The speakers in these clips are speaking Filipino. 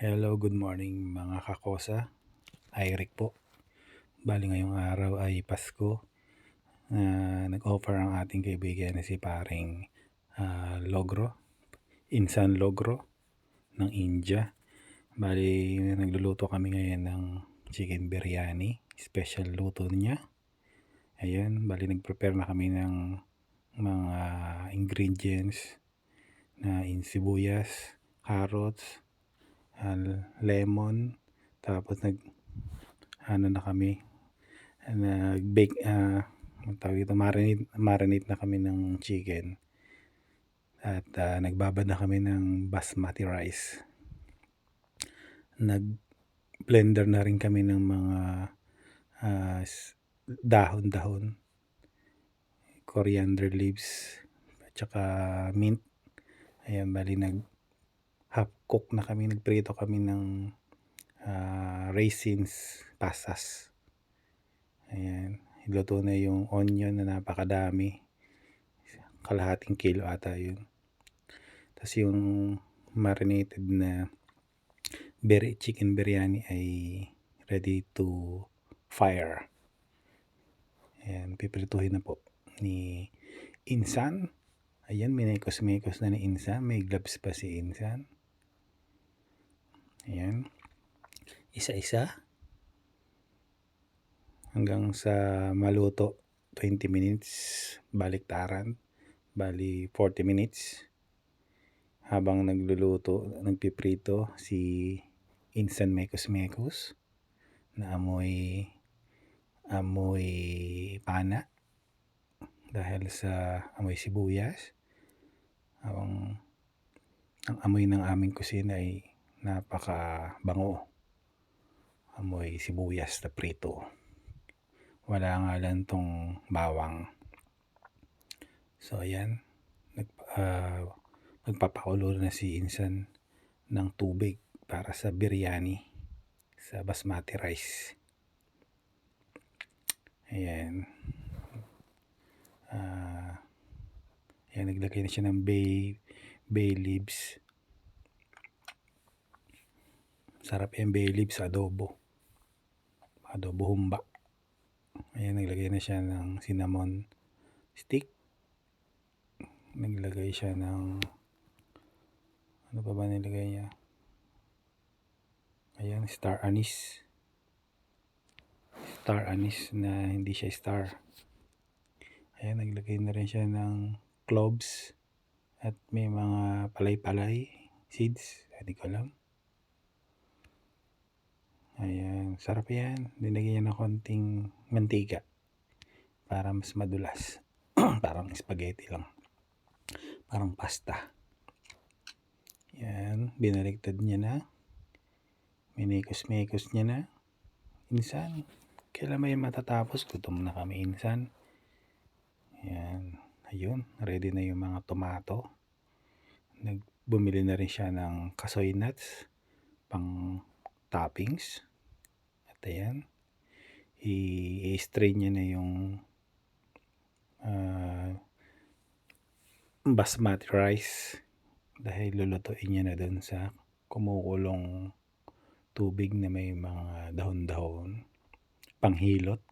Hello, good morning mga kakosa. Eric po. Bali ngayong araw ay Pasko. Nag-offer ang ating kaibigan na si paring Logro, Insan Logro ng India. Bali nagluluto kami ngayon ng chicken biryani. Special luto niya. Ayan, bali nag-prepare na kami ng mga ingredients na sibuyas, carrots, lemon, tapos nag-bake, marinate na kami ng chicken at nagbabad na kami ng basmati rice. Nag-blender na rin kami ng mga dahon-dahon, coriander leaves at saka mint. Ayan, bali half cook na kami, nagprito kami ng raisins, pasas. Ayan, luto na yung onion na napakadami. Kalahating kilo ata yun. Tapos yung marinated na chicken biryani ay ready to fire. Ayan, piprituhin na po ni Insan. Ayan, minekos-mekos na ni Insan. May gloves pa si Insan. Ayan, isa-isa hanggang sa maluto. 20 minutes baliktaran, bali 40 minutes. Habang nagluluto, nagpiprito si Insan mekos-mekos na amoy pana dahil sa amoy sibuyas. Ang amoy ng aming kusina ay napakabango. Amoy sibuyas na prito. Wala nga lang tong bawang. So ayan, magpapakulo na si Insan ng tubig para sa biryani, sa basmati rice. Ayan. Ayan, naglagay na siya ng bay leaves. Sarap yung bay leaves sa adobo humba. Ayan, naglagay na siya ng cinnamon stick. Naglagay siya ng ano pa ba nilagay niya? Ayan, star anise na hindi siya star. Ayan, naglagay na rin siya ng cloves at may mga palay-palay seeds, hindi ko alam. Ayan, sarap yan. Dinagyan niya ng konting mantika para mas madulas. Parang spaghetti lang, parang pasta. Ayan, binaliktad niya na, minikos-mikos niya na. Insan, kailan ba yung matatapos? Gutom na kami, Insan. Ayan, ayun, ready na yung mga tomato. Bumili na rin siya ng kasoy nuts pang toppings. At ayan, i-strain niya na yung basmati rice dahil lulutuin niya na dun sa kumukulong tubig na may mga dahon-dahon panghilot.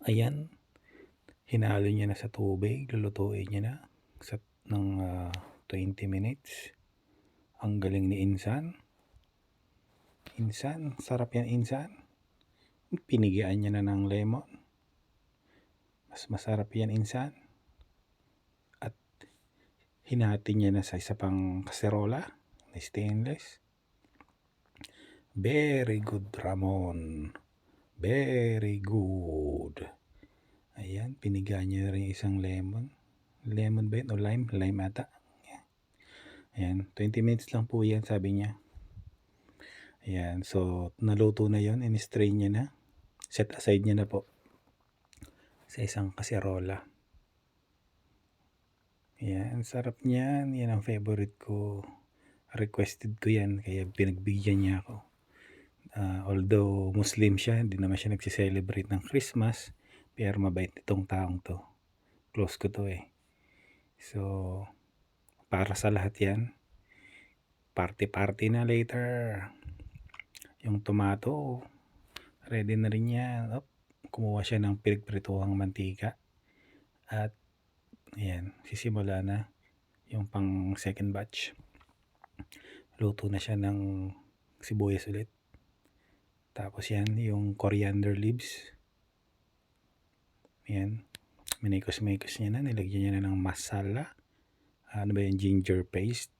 Ayan, hinalo niya na sa tubig, lulutuin niya na ng 20 minutes. Ang galing ni Insan. Insan, sarap yan, Insan. Pinigian niya na ng lemon. Mas masarap yan, Insan. At hinati niya na sa isa pang kaserola na stainless. Very good, Ramon. Very good. Ayan, pinigaan niya rin isang lemon. Lemon ba yun o lime? Lime ata. Ayan, 20 minutes lang po yan, sabi niya. Ayan, so naluto na yon, in-strain niya na. Set aside niya na po sa isang kaserola. Ayan, sarap niyan. Yan ang favorite ko. Requested ko yan, kaya pinagbigyan niya ako. Although Muslim siya, hindi naman siya nagsiselebrate ng Christmas, pero mabait itong taong to. Close ko to eh. So, para sa lahat yan, party-party na later. Yung tomato, ready na rin yan. Kumuha siya ng pinagprituhang mantika. At ayan, sisimula na yung pang second batch. Luto na siya ng sibuyas ulit. Tapos yan, yung coriander leaves. Ayan, minikos-mikos niya na. Nilagyan niya na ng masala. Ano ba yung ginger paste?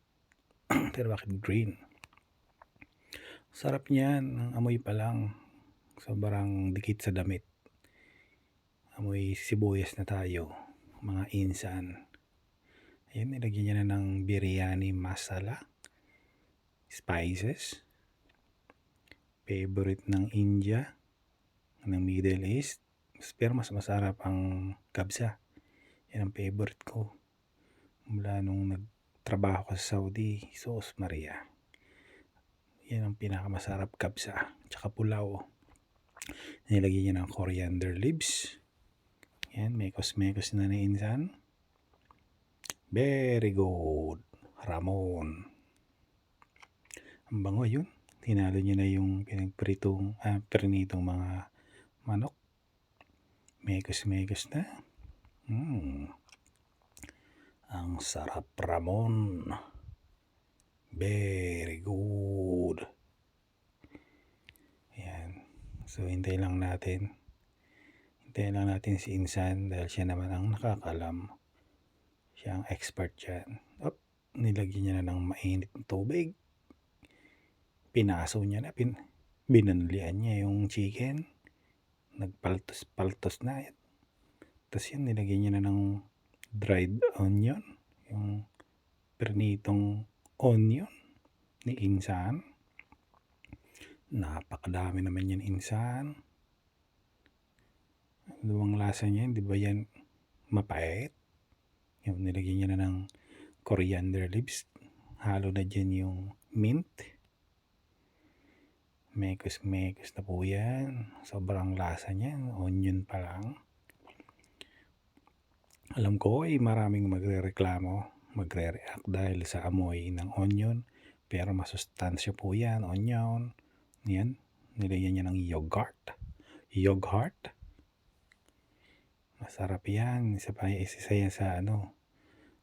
Pero bakit green? Sarap niyan. Ang amoy pa lang. Sobrang dikit sa damit. Amoy sibuyas na tayo. Mga insan. Ayan, nilagyan niya na ng biryani masala. Spices. Favorite ng India. Ng Middle East. Pero mas masarap ang kabsa. Yan ang favorite ko. Mula nung nagtrabaho ko sa Saudi, Sos Maria. Yan ang pinakamasarap kabsa. Tsaka pulaw. Nilagyan niya ng coriander leaves. Yan, mekos-mekos na ni insan. Very good, Ramon. Ang bango yun. Tinalo niya na yung prinitong mga manok. Mekos-mekos na. Ang sarap, Ramon. Very good. Ayan. So, hintayin lang natin si Insan dahil siya naman ang nakakalam. Siya ang expert dyan. Nilagyan niya na ng mainit na tubig. Pinaso niya na. Binanlian niya yung chicken. Nagpaltos-paltos na. Tapos yun, nilagyan niya na ng dried onion. Yung pernitong onion ni Insan. Napakadami naman yan, Insan. Luwang lasa niya, di ba yan mapait? Yung nilagyan niya na ng coriander leaves. Halo na dyan yung mint. Mekos-mekos na po yan. Sobrang lasa niyan. Onion pa lang. Alam ko maraming magre-react dahil sa amoy ng onion. Pero masustansya po yan, onion. Yan, nilagyan niya ng yogurt. Masarap yan. Isa yan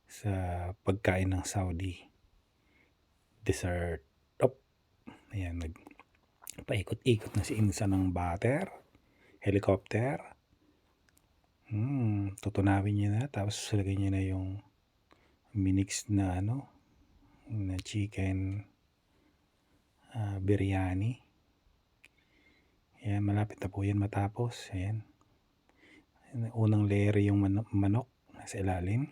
sa pagkain ng Saudi. Dessert. Ayan, paikot-ikot na si Insan ng butter. Helicopter. Tutunawin niya na. Tapos lagay niya na yung minix na na chicken biryani. Ayan, malapit na po yan matapos. Ayan. Unang layer yung manok sa ilalim.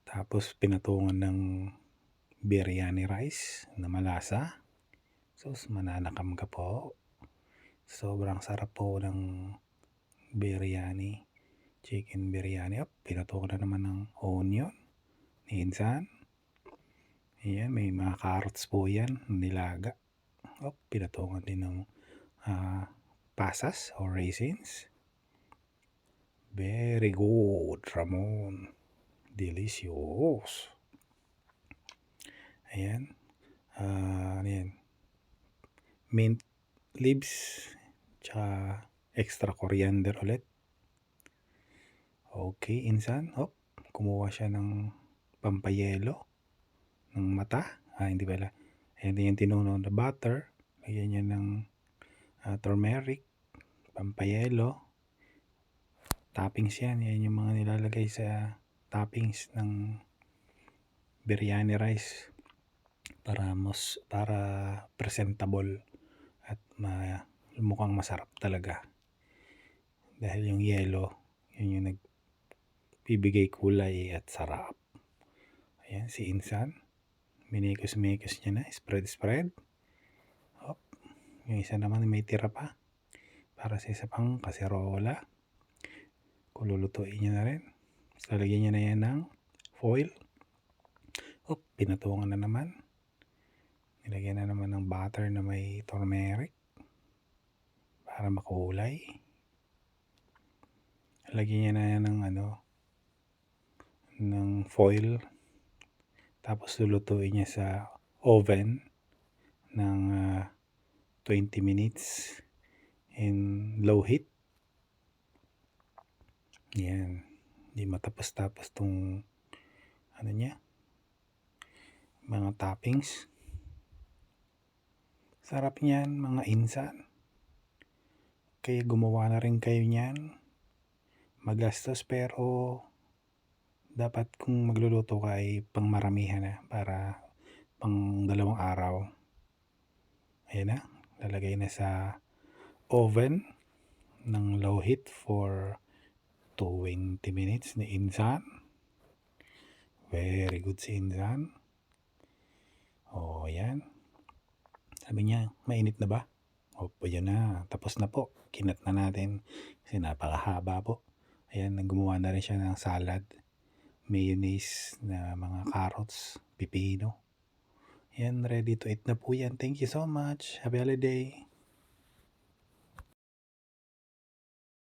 Tapos pinatungan ng biryani rice na malasa. So, mananakam ka po. Sobrang sarap po ng biryani. Chicken biryani. Pinatungan na naman ng onion. Insan. Ayan, may mga carrots po yan. Nilaga. Pinatungan din ng pasas or raisins. Very good, Ramon. Delicious. Ayan. Ayan. Mint leaves. Tsaka extra coriander ulit. Okay, Insan. Kumuha siya ng pampayelo ng mata. Hindi pala. Ayan din yung tinunaw na butter. Ayan niya ng turmeric. Pampayelo. Toppings yan. Yan yung mga nilalagay sa toppings ng biryani rice para presentable at mukhang masarap talaga. Dahil yung yellow, yun yung nagbibigay kulay at sarap. Ayan, si Insan. Minikos-mikos niya na. Spread. Yung isa naman may tira pa. Para sa isa pang kaserola. Kululutuin niya na rin. So, lagyan niya na yan ng foil. Pinatungan na naman. Nilagyan na naman ng butter na may turmeric. Para makulay. Lagyan niya na yan ng ng foil Tapos lulutuin niya sa oven ng 20 minutes in low heat. Yan, hindi matapos-tapos 'tong ano niya, mga toppings. Sarap niyan mga insan. Kaya gumawa na rin kayo niyan. Magastos pero dapat kung magluluto ka ay pangmaramihan na para pang 2 araw. Ayan na, lalagay na sa oven ng low heat for 20 minutes ni Insan. Very good si Insan. Oh, ayan. Sabi niya, mainit na ba? Opo, yan na. Tapos na po. Kinat na natin kasi napakahaba po. Ayan, gumawa na rin siya ng salad. Mayonnaise na mga carrots, pipino. Ayan, ready to eat na po yan. Thank you so much. Happy holiday.